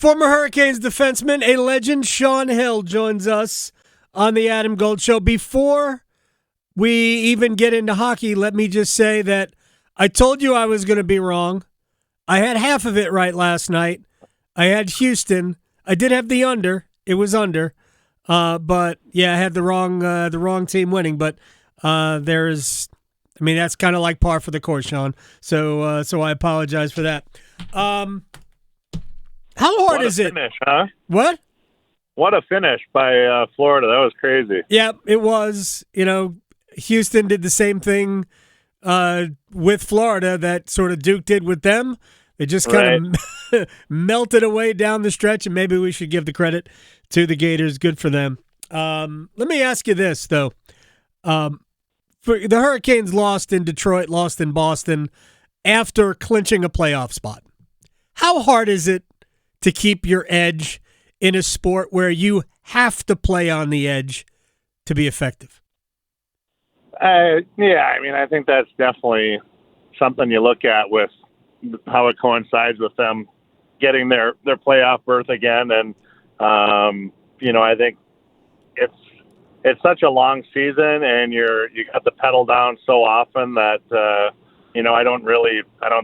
Former Hurricanes defenseman, a legend, Sean Hill, joins us on the Adam Gold Show. Before we even get into hockey, let me just say that I told you I was going to be wrong. I had half of it right last night. I had Houston. I did have the under. It was under. But yeah, I had the wrong team winning. But that's kind of like par for the course, Sean. So I apologize for that. How hard is it? What a finish, huh? What? What a finish by Florida. That was crazy. Yeah, it was. Houston did the same thing with Florida that sort of Duke did with them. They just kind of melted away down the stretch, and maybe we should give the credit to the Gators. Good for them. Let me ask you this, though. For the Hurricanes lost in Detroit, lost in Boston after clinching a playoff spot. How hard is it to keep your edge in a sport where you have to play on the edge to be effective? I think that's definitely something you look at with how it coincides with them getting their playoff berth again. And, I think it's such a long season, and you got the pedal down so often that, I don't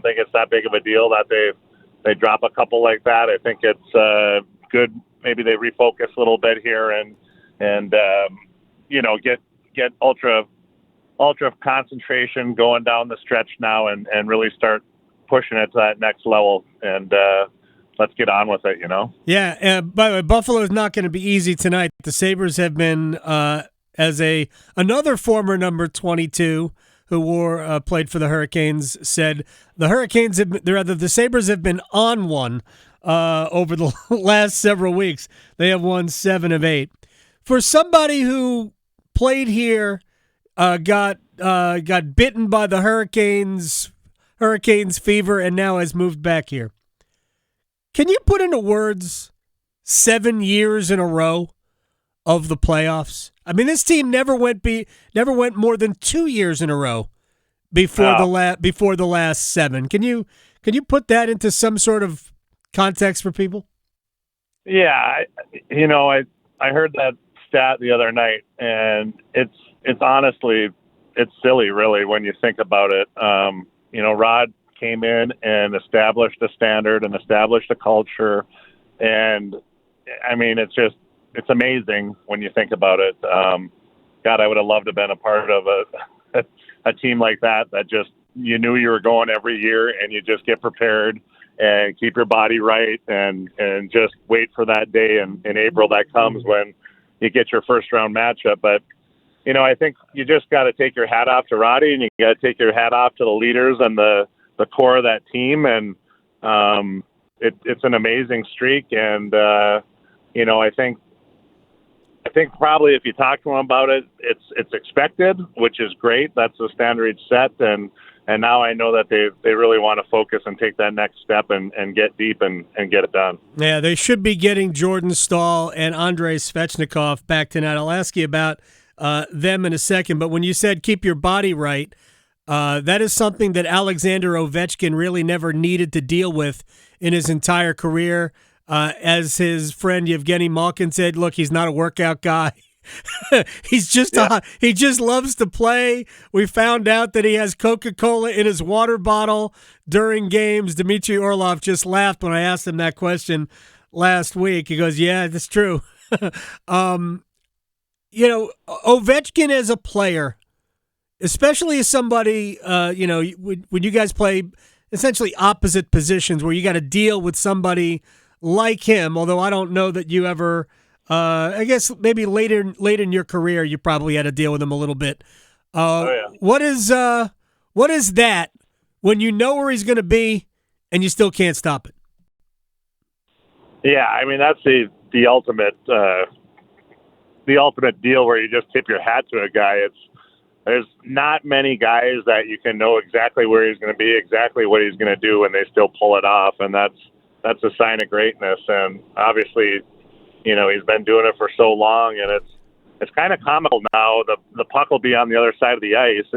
think it's that big of a deal that they drop a couple like that. I think it's good. Maybe they refocus a little bit here and get ultra concentration going down the stretch now and really start pushing it to that next level. And let's get on with it, Yeah. By the way, Buffalo is not going to be easy tonight. The Sabres have been, as another former number 22 who played for the Hurricanes, said the Sabres have been on one over the last several weeks. They have won 7 of 8. For somebody who played here, got bitten by the Hurricanes fever, and now has moved back here. Can you put into words 7 years in a row of the playoffs? I mean, this team never went more than 2 years in a row before the last 7. Can you put that into some sort of context for people? Yeah, I heard that stat the other night, and it's honestly, it's silly, really, when you think about it. Rod came in and established a standard and established a culture, and I mean, it's amazing when you think about it. God, I would have loved to have been a part of a team like that just, you knew you were going every year, and you just get prepared and keep your body right and just wait for that day in April that comes when you get your first round matchup. But I think you just got to take your hat off to Roddy, and you got to take your hat off to the leaders and the core of that team. And it's an amazing streak. And I think probably if you talk to them about it, it's expected, which is great. That's the standard set. And now I know that they really want to focus and take that next step and get deep and get it done. Yeah, they should be getting Jordan Staal and Andrei Svechnikov back tonight. I'll ask you about them in a second. But when you said keep your body right, that is something that Alexander Ovechkin really never needed to deal with in his entire career. As his friend Yevgeny Malkin said, look, he's not a workout guy. He just loves to play. We found out that he has Coca-Cola in his water bottle during games. Dmitry Orlov just laughed when I asked him that question last week. He goes, yeah, that's true. Ovechkin as a player, especially as somebody, when you guys play essentially opposite positions where you got to deal with somebody like him, although I don't know that you ever, I guess maybe late in your career, you probably had to deal with him a little bit. What is that when you know where he's going to be and you still can't stop it? Yeah, I mean, that's the ultimate deal where you just tip your hat to a guy. There's not many guys that you can know exactly where he's going to be, exactly what he's going to do, and they still pull it off, and that's a sign of greatness. And obviously, he's been doing it for so long, and it's kind of comical now. The puck will be on the other side of the ice,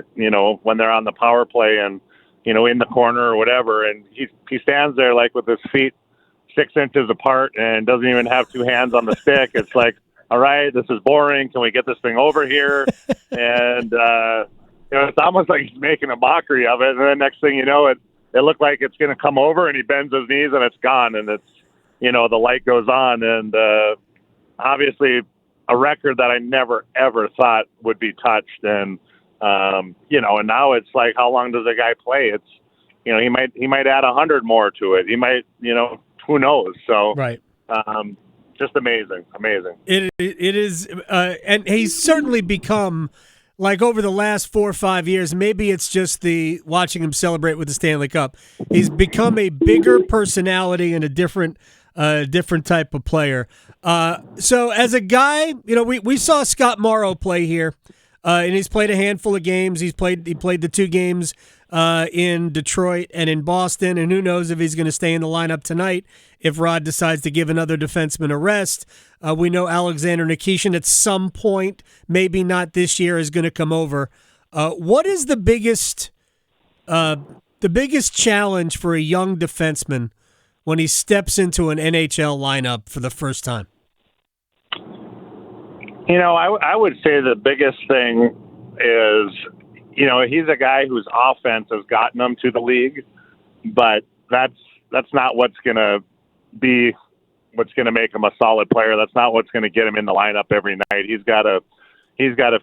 when they're on the power play and, in the corner or whatever, and he stands there like with his feet 6 inches apart and doesn't even have two hands on the stick. It's like, all right, this is boring. Can we get this thing over here? And it's almost like he's making a mockery of it. And then next thing you know, it looked like it's going to come over, and he bends his knees, and it's gone. And it's, the light goes on. And obviously a record that I never, ever thought would be touched. And, and now it's like, how long does a guy play? It's, he might add 100 more to it. He might, who knows? So, right. Just amazing. It is, and he's certainly become, like, over the last 4 or 5 years, maybe it's just the watching him celebrate with the Stanley Cup. He's become a bigger personality and a different type of player. So as a guy, we saw Scott Morrow play here, and he's played a handful of games. He played the 2 games in Detroit and in Boston, and who knows if he's going to stay in the lineup tonight if Rod decides to give another defenseman a rest. We know Alexander Nikishin at some point, maybe not this year, is going to come over. What is the biggest challenge for a young defenseman when he steps into an NHL lineup for the first time? I would say the biggest thing is, he's a guy whose offense has gotten him to the league, but that's not what's going to make him a solid player. That's not what's going to get him in the lineup every night. He's got to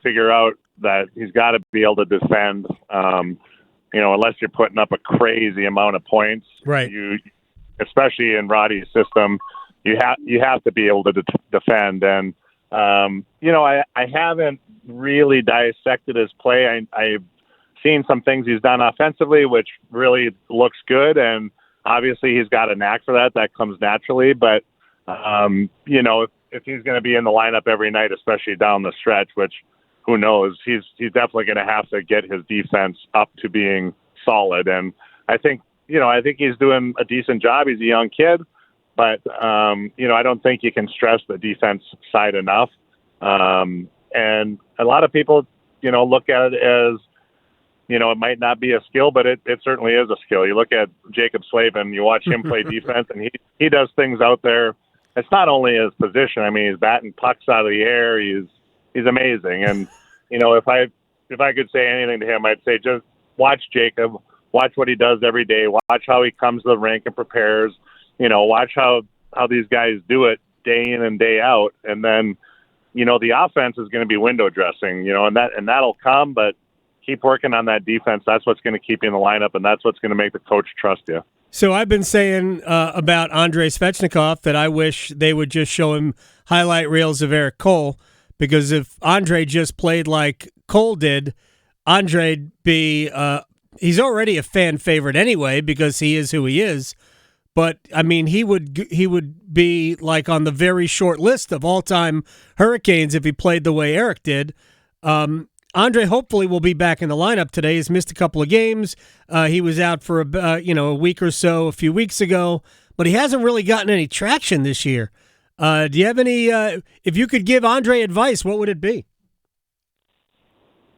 figure out that he's got to be able to defend. Unless you're putting up a crazy amount of points, right? Especially in Roddy's system, you have to be able to defend. And I haven't really dissected his play. I've seen some things he's done offensively, which really looks good, and obviously he's got a knack for that. That comes naturally. But if he's going to be in the lineup every night, especially down the stretch, which who knows, he's definitely going to have to get his defense up to being solid. And I think he's doing a decent job. He's a young kid, but I don't think you can stress the defense side enough. And a lot of people, look at it as, it might not be a skill, but it certainly is a skill. You look at Jacob Slavin, you watch him play defense, and he does things out there. It's not only his position. I mean, he's batting pucks out of the air. He's amazing. And, if I could say anything to him, I'd say just watch Jacob, watch what he does every day, watch how he comes to the rink and prepares, watch how these guys do it day in and day out. And then, the offense is going to be window dressing, and that'll come, but keep working on that defense. That's what's going to keep you in the lineup, and that's what's going to make the coach trust you. So I've been saying about Andrei Svechnikov that I wish they would just show him highlight reels of Eric Cole, because if Andrei just played like Cole did, Andrei'd be he's already a fan favorite anyway because he is who he is. But I mean, he would be like on the very short list of all-time Hurricanes if he played the way Eric did. Andrei hopefully will be back in the lineup today. He's missed a couple of games. He was out for a week or so a few weeks ago, but he hasn't really gotten any traction this year. Do you have any? If you could give Andrei advice, what would it be?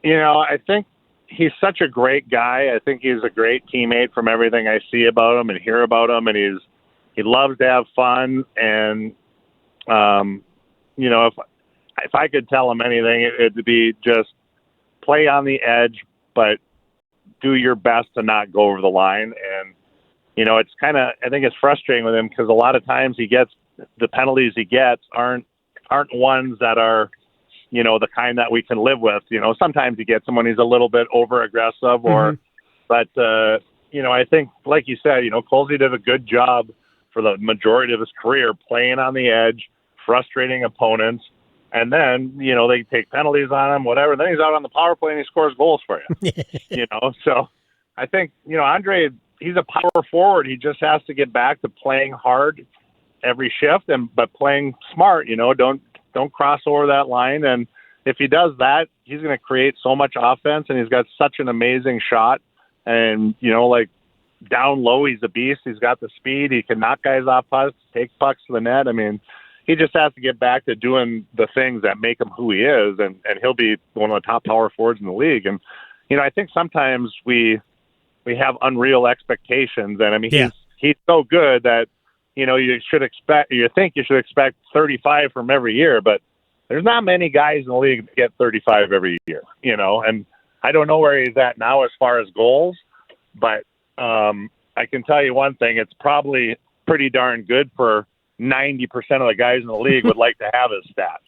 I think he's such a great guy. I think he's a great teammate from everything I see about him and hear about him, and he loves to have fun. And if I could tell him anything, it'd be just play on the edge, but do your best to not go over the line. And it's kind of, I think it's frustrating with him because a lot of times the penalties he gets aren't ones that are the kind that we can live with. Sometimes he gets them when he's a little bit over aggressive but I think, like you said, Colsey did a good job for the majority of his career playing on the edge, frustrating opponents. And then, they take penalties on him, whatever. Then he's out on the power play and he scores goals for you. So I think, Andrei, he's a power forward. He just has to get back to playing hard every shift but playing smart, don't cross over that line. And if he does that, he's going to create so much offense, and he's got such an amazing shot. And, down low, he's a beast. He's got the speed. He can knock guys off pucks, take pucks to the net. I mean, he just has to get back to doing the things that make him who he is, and he'll be one of the top power forwards in the league. And, I think sometimes we have unreal expectations. And, I mean, he's so good that, you think you should expect 35 from every year, but there's not many guys in the league that get 35 every year, and I don't know where he's at now as far as goals, but I can tell you one thing, it's probably pretty darn good for 90% of the guys in the league would like to have his stats.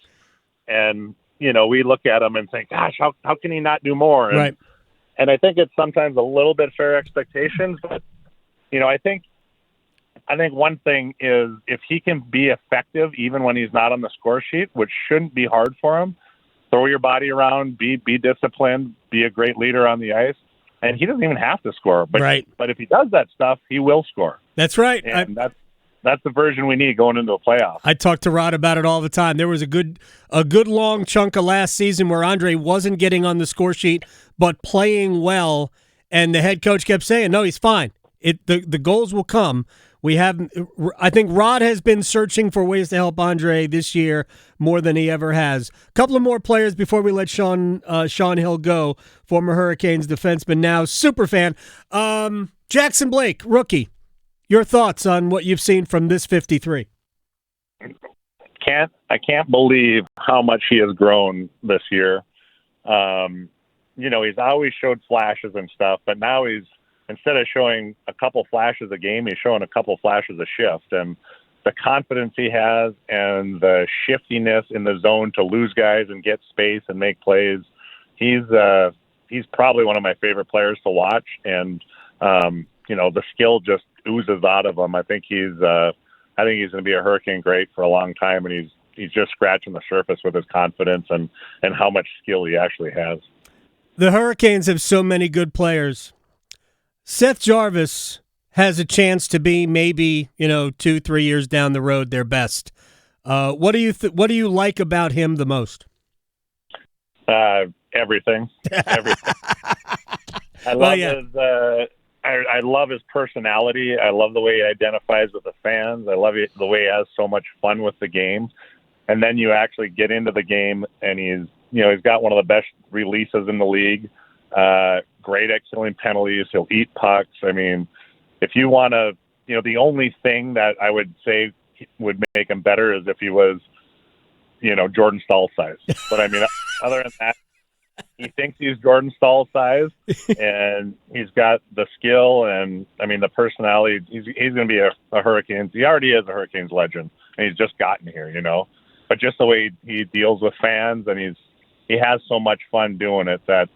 And, we look at him and think, gosh, how can he not do more? And, right. And I think it's sometimes a little bit fair expectations, but, I think one thing is if he can be effective even when he's not on the score sheet, which shouldn't be hard for him, throw your body around, be disciplined, be a great leader on the ice, and he doesn't even have to score. But right. But if he does that stuff, he will score. That's right. And that's the version we need going into the playoffs. I talk to Rod about it all the time. There was a good long chunk of last season where Andrei wasn't getting on the score sheet but playing well, and the head coach kept saying, "No, he's fine. The goals will come." I think Rod has been searching for ways to help Andrei this year more than he ever has. A couple of more players before we let Sean Hill go, former Hurricanes defenseman, now super fan. Jackson Blake, rookie. Your thoughts on what you've seen from this 53? I can't believe how much he has grown this year. He's always showed flashes and stuff, but now instead of showing a couple flashes a game, he's showing a couple flashes a shift. And the confidence he has and the shiftiness in the zone to lose guys and get space and make plays, he's probably one of my favorite players to watch. And, the skill just oozes out of him. I think he's going to be a Hurricane great for a long time, and he's just scratching the surface with his confidence and how much skill he actually has. The Hurricanes have so many good players. Seth Jarvis has a chance to be maybe 2-3 years down the road their best. What do you like about him the most? Everything. I love his personality. I love the way he identifies with the fans. I love the way he has so much fun with the game. And then you actually get into the game, and he's got one of the best releases in the league. Great at killing penalties. He'll eat pucks. I mean, if you want to, the only thing that I would say would make him better is if he was, Jordan Staal size. But I mean, other than that, he thinks he's Jordan Staal size, and he's got the skill and, the personality. He's going to be a Hurricanes. He already is a Hurricanes legend, and he's just gotten here, But just the way he deals with fans, and he has so much fun doing it that,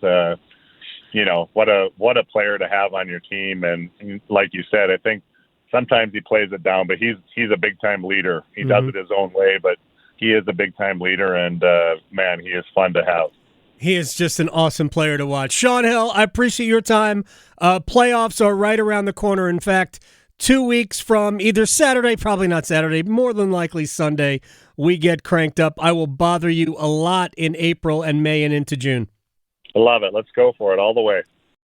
what a player to have on your team. And like you said, I think sometimes he plays it down, but he's a big-time leader. He does it his own way, but he is a big-time leader, and, man, he is fun to have. He is just an awesome player to watch. Sean Hill, I appreciate your time. Playoffs are right around the corner. In fact, 2 weeks from either Saturday, probably not Saturday, more than likely Sunday, we get cranked up. I will bother you a lot in April and May and into June. I love it. Let's go for it all the way.